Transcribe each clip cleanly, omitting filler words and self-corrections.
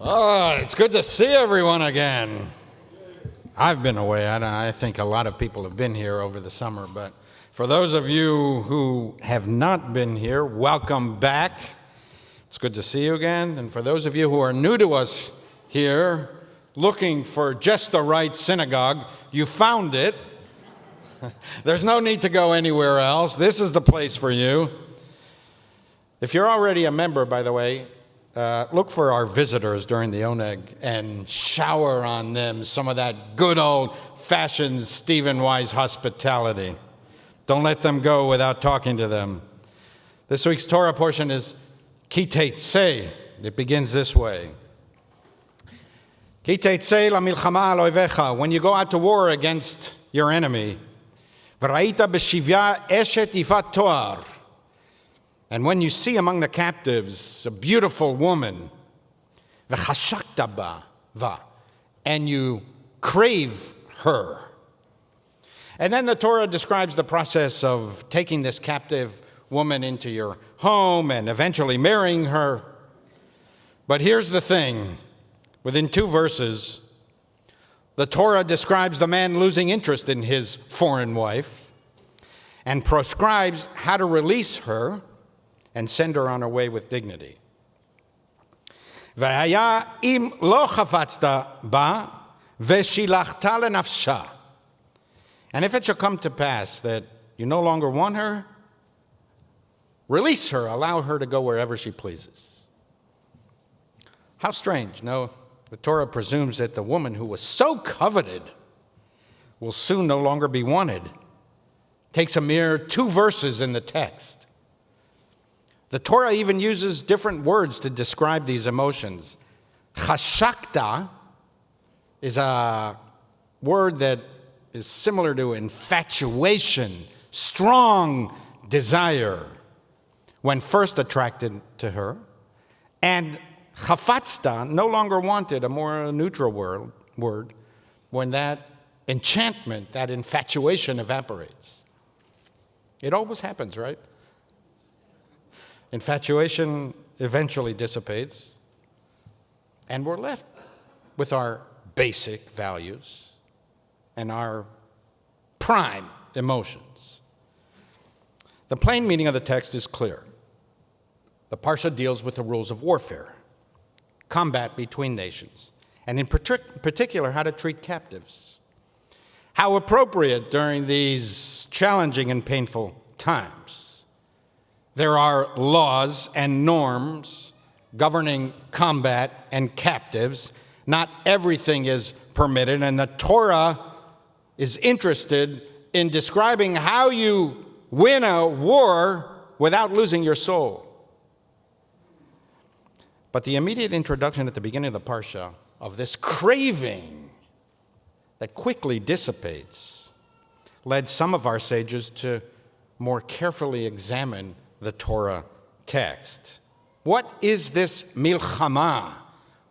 Oh, it's good to see everyone again. I've been away. I think a lot of people have been here over the summer, but for those of you who have not been here, welcome back. It's good to see you again. And for those of you who are new to us here, looking for just the right synagogue, you found it. There's no need to go anywhere else. This is the place for you. If you're already a member, by the way, look for our visitors during the Oneg and shower on them some of that good old-fashioned Stephen Wise hospitality. Don't let them go without talking to them. This week's Torah portion is Ki Teitzei. It begins this way. Ki Teitzei lamilchama al oivecha. When you go out to war against your enemy, v'ra'ita b'shivya eshet yifat toar. And when you see among the captives a beautiful woman, v'chashakta ba, and you crave her. And then the Torah describes the process of taking this captive woman into your home and eventually marrying her. But here's the thing. Within 2 verses, the Torah describes the man losing interest in his foreign wife and prescribes how to release her and send her on her way with dignity. והיה אם לא חפצת בה ושילחת לנפשה. And if it shall come to pass that you no longer want her, release her, allow her to go wherever she pleases. How strange. No, the Torah presumes that the woman who was so coveted will soon no longer be wanted. Takes a mere 2 verses in the text. The Torah even uses different words to describe these emotions. Chashakta is a word that is similar to infatuation, strong desire when first attracted to her. And chafatzta, no longer wanted, a more neutral word, when that enchantment, that infatuation evaporates. It always happens, right? Infatuation eventually dissipates, and we're left with our basic values and our prime emotions. The plain meaning of the text is clear. The Parsha deals with the rules of warfare, combat between nations, and in particular, how to treat captives. How appropriate during these challenging and painful times. There are laws and norms governing combat and captives. Not everything is permitted, and the Torah is interested in describing how you win a war without losing your soul. But the immediate introduction at the beginning of the Parsha of this craving that quickly dissipates led some of our sages to more carefully examine the Torah text. What is this milchama?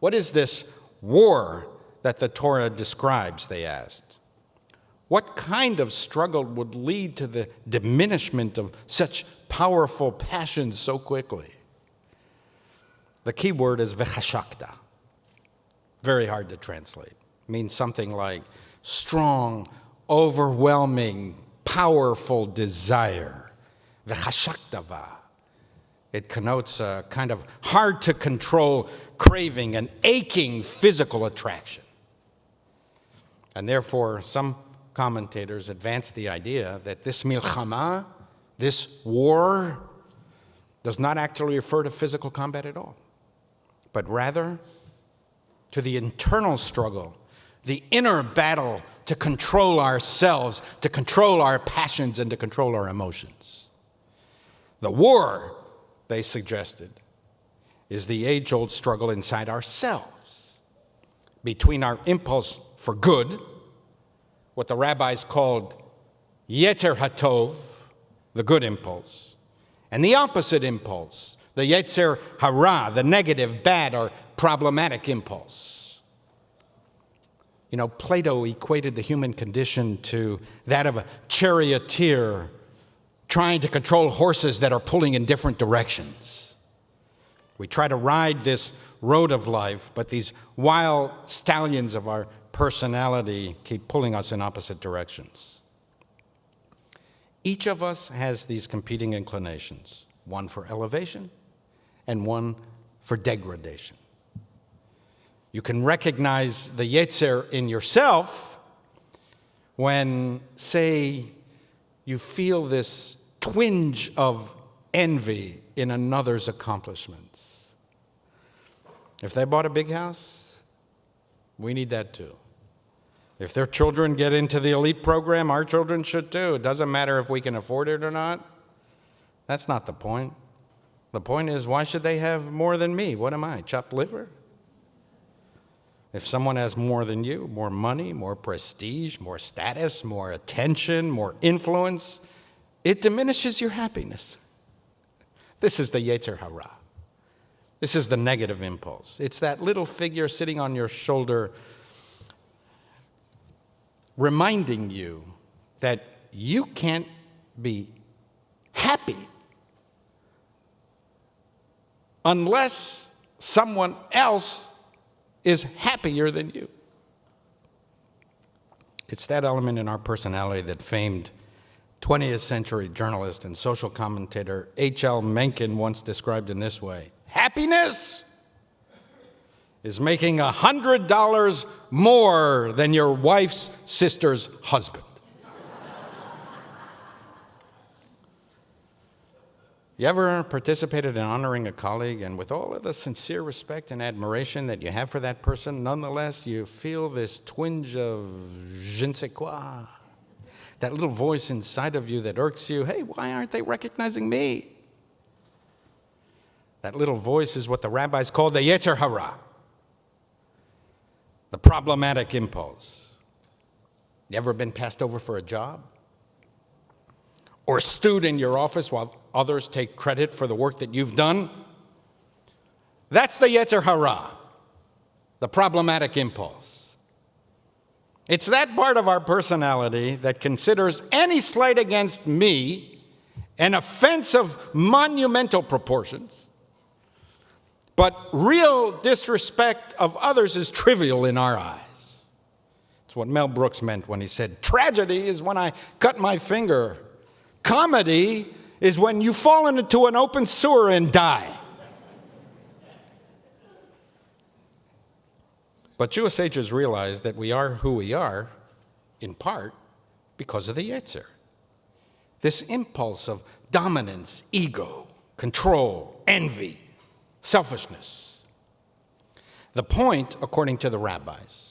What is this war that the Torah describes, they asked. What kind of struggle would lead to the diminishment of such powerful passions so quickly? The key word is v'chashakta. Very hard to translate. It means something like strong, overwhelming, powerful desire. V'chashaktava. It connotes a kind of hard-to-control craving, an aching physical attraction. And therefore, some commentators advance the idea that this milchama, this war, does not actually refer to physical combat at all, but rather to the internal struggle, the inner battle to control ourselves, to control our passions, and to control our emotions. The war, they suggested, is the age-old struggle inside ourselves between our impulse for good, what the rabbis called Yetzer hatov, the good impulse, and the opposite impulse, the Yetzer hara, the negative, bad, or problematic impulse. You know, Plato equated the human condition to that of a charioteer trying to control horses that are pulling in different directions. We try to ride this road of life, but these wild stallions of our personality keep pulling us in opposite directions. Each of us has these competing inclinations, one for elevation and one for degradation. You can recognize the Yetzer in yourself when, say, you feel this twinge of envy in another's accomplishments. If they bought a big house, we need that too. If their children get into the elite program, our children should too. It doesn't matter if we can afford it or not. That's not the point. The point is, why should they have more than me? What am I, chopped liver? If someone has more than you, more money, more prestige, more status, more attention, more influence, it diminishes your happiness. This is the Yetzer Hara. This is the negative impulse. It's that little figure sitting on your shoulder reminding you that you can't be happy unless someone else is happier than you. It's that element in our personality that famed 20th century journalist and social commentator H.L. Mencken once described in this way: happiness is making $100 more than your wife's sister's husband. You ever participated in honoring a colleague, and with all of the sincere respect and admiration that you have for that person, nonetheless, you feel this twinge of je ne sais quoi, that little voice inside of you that irks you? Hey, why aren't they recognizing me? That little voice is what the rabbis call the Yetzer Hara, the problematic impulse. You ever been passed over for a job? Or stewed in your office while others take credit for the work that you've done? That's the Yetzer Hara, the problematic impulse. It's that part of our personality that considers any slight against me an offense of monumental proportions, but real disrespect of others is trivial in our eyes. It's what Mel Brooks meant when he said, tragedy is when I cut my finger. Comedy is when you fall into an open sewer and die. But Jewish sages realize that we are who we are, in part, because of the Yetzer. This impulse of dominance, ego, control, envy, selfishness. The point, according to the rabbis,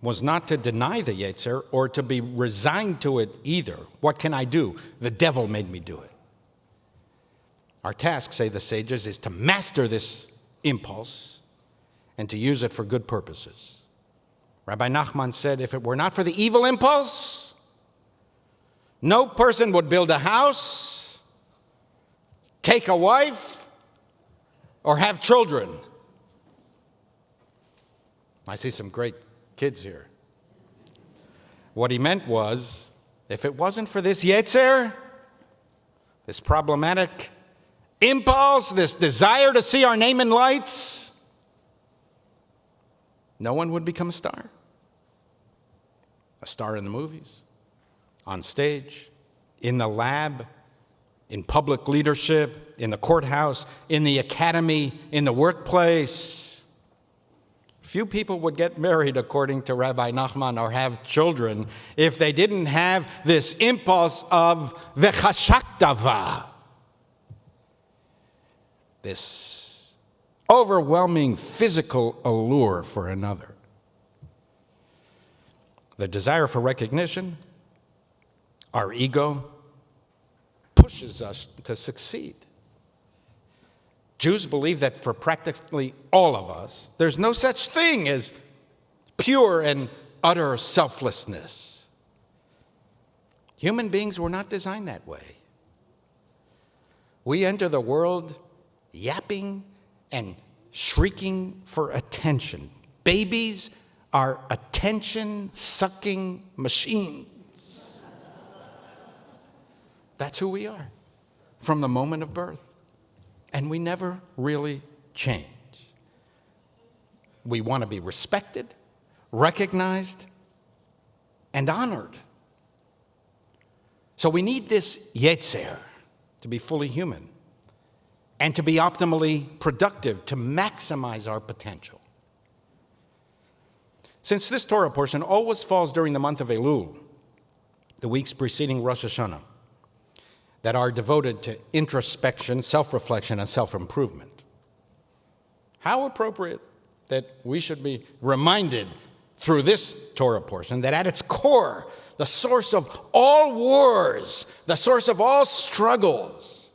was not to deny the Yetzer or to be resigned to it either. What can I do? The devil made me do it. Our task, say the sages, is to master this impulse and to use it for good purposes. Rabbi Nachman said, if it were not for the evil impulse, no person would build a house, take a wife, or have children. I see some great kids here. What he meant was, if it wasn't for this Yetzer, this problematic impulse, this desire to see our name in lights, no one would become a star. A star in the movies, on stage, in the lab, in public leadership, in the courthouse, in the academy, in the workplace. Few people would get married, according to Rabbi Nachman, or have children if they didn't have this impulse of v'chashaktava, this overwhelming physical allure for another. The desire for recognition, our ego, pushes us to succeed. Jews believe that for practically all of us, there's no such thing as pure and utter selflessness. Human beings were not designed that way. We enter the world yapping and shrieking for attention. Babies are attention-sucking machines. That's who we are from the moment of birth. and we never really change. We want to be respected, recognized, and honored. So we need this Yetzer to be fully human and to be optimally productive, to maximize our potential. Since this Torah portion always falls during the month of Elul, the weeks preceding Rosh Hashanah, that are devoted to introspection, self-reflection, and self-improvement, how appropriate that we should be reminded through this Torah portion that at its core, the source of all wars, the source of all struggles,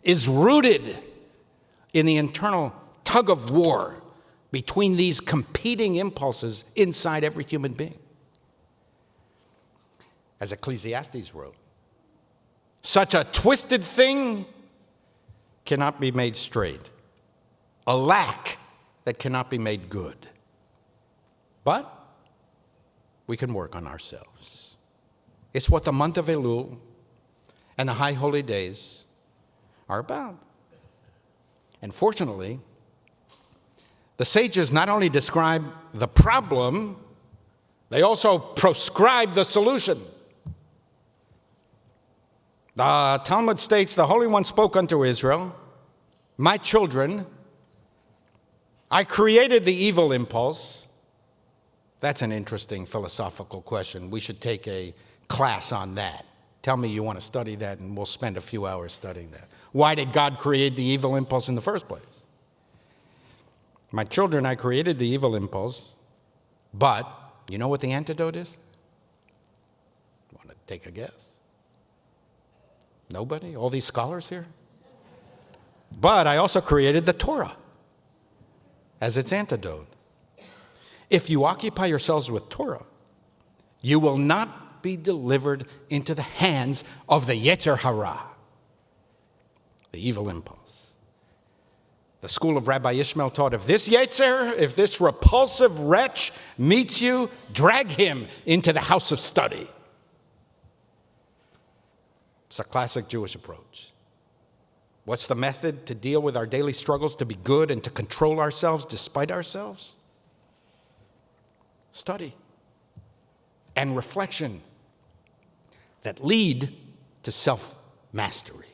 is rooted in the internal tug of war between these competing impulses inside every human being. As Ecclesiastes wrote, such a twisted thing cannot be made straight, a lack that cannot be made good. But we can work on ourselves. It's what the month of Elul and the high holy days are about. And fortunately, the sages not only describe the problem, they also proscribe the solution. The Talmud states, the Holy One spoke unto Israel, my children, I created the evil impulse. That's an interesting philosophical question. We should take a class on that. Tell me you want to study that, and we'll spend a few hours studying that. Why did God create the evil impulse in the first place? My children, I created the evil impulse, but you know what the antidote is? Want to take a guess? Nobody? All these scholars here? But I also created the Torah as its antidote. If you occupy yourselves with Torah, you will not be delivered into the hands of the Yetzer Hara, the evil impulse. The school of Rabbi Ishmael taught, if this Yetzer, if this repulsive wretch meets you, drag him into the house of study. It's a classic Jewish approach. What's the method to deal with our daily struggles, to be good and to control ourselves despite ourselves? Study and reflection that lead to self-mastery.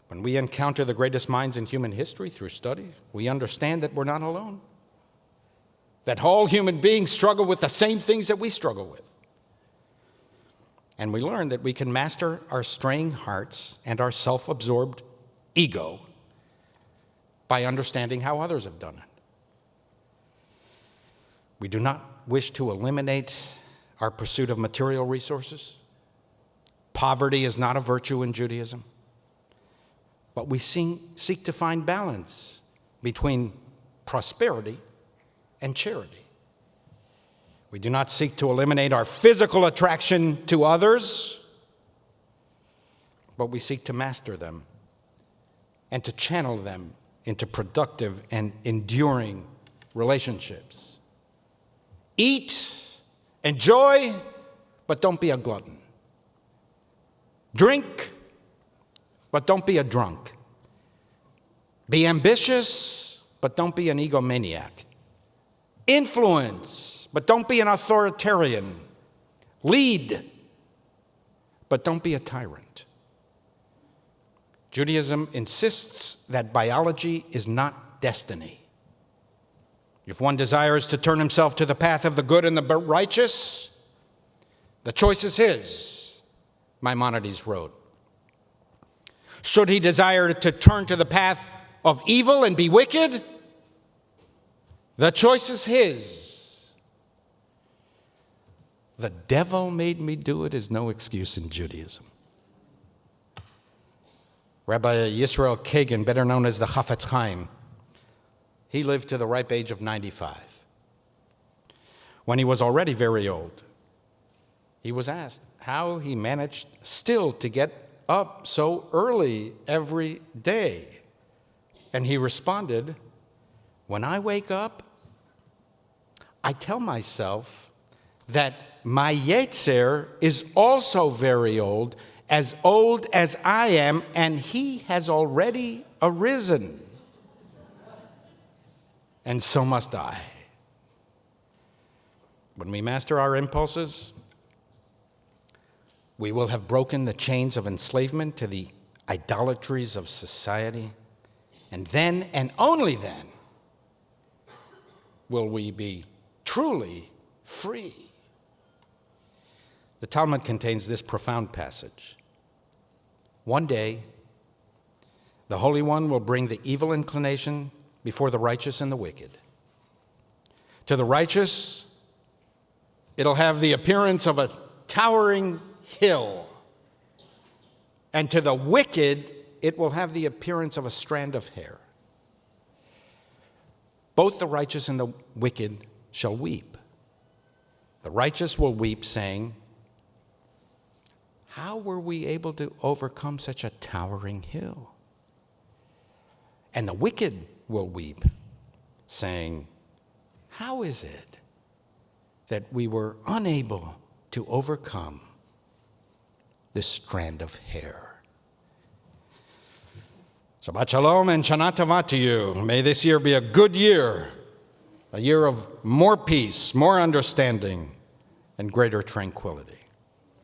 When we encounter the greatest minds in human history through study, we understand that we're not alone, that all human beings struggle with the same things that we struggle with. And we learn that we can master our straying hearts and our self-absorbed ego by understanding how others have done it. We do not wish to eliminate our pursuit of material resources. Poverty is not a virtue in Judaism. But we seek to find balance between prosperity and charity. We do not seek to eliminate our physical attraction to others, but we seek to master them and to channel them into productive and enduring relationships. Eat, enjoy, but don't be a glutton. Drink, but don't be a drunk. Be ambitious, but don't be an egomaniac. Influence, but don't be an authoritarian. Lead, but don't be a tyrant. Judaism insists that biology is not destiny. If one desires to turn himself to the path of the good and the righteous, the choice is his, Maimonides wrote. Should he desire to turn to the path of evil and be wicked, the choice is his. The devil made me do it is no excuse in Judaism. Rabbi Yisrael Kagan, better known as the Chafetz Chaim, he lived to the ripe age of 95. When he was already very old, he was asked how he managed still to get up so early every day. And he responded, when I wake up, I tell myself that my Yetzer is also very old as old as I am, and he has already arisen. And so must I. When we master our impulses, we will have broken the chains of enslavement to the idolatries of society, and then, and only then, will we be truly free. The Talmud contains this profound passage. One day, the Holy One will bring the evil inclination before the righteous and the wicked. To the righteous, it'll have the appearance of a towering hill. And to the wicked, it will have the appearance of a strand of hair. Both the righteous and the wicked shall weep. The righteous will weep, saying, how were we able to overcome such a towering hill? And the wicked will weep, saying, how is it that we were unable to overcome this strand of hair? Shabbat Shalom and Shana Tova to you. May this year be a good year, a year of more peace, more understanding, and greater tranquility.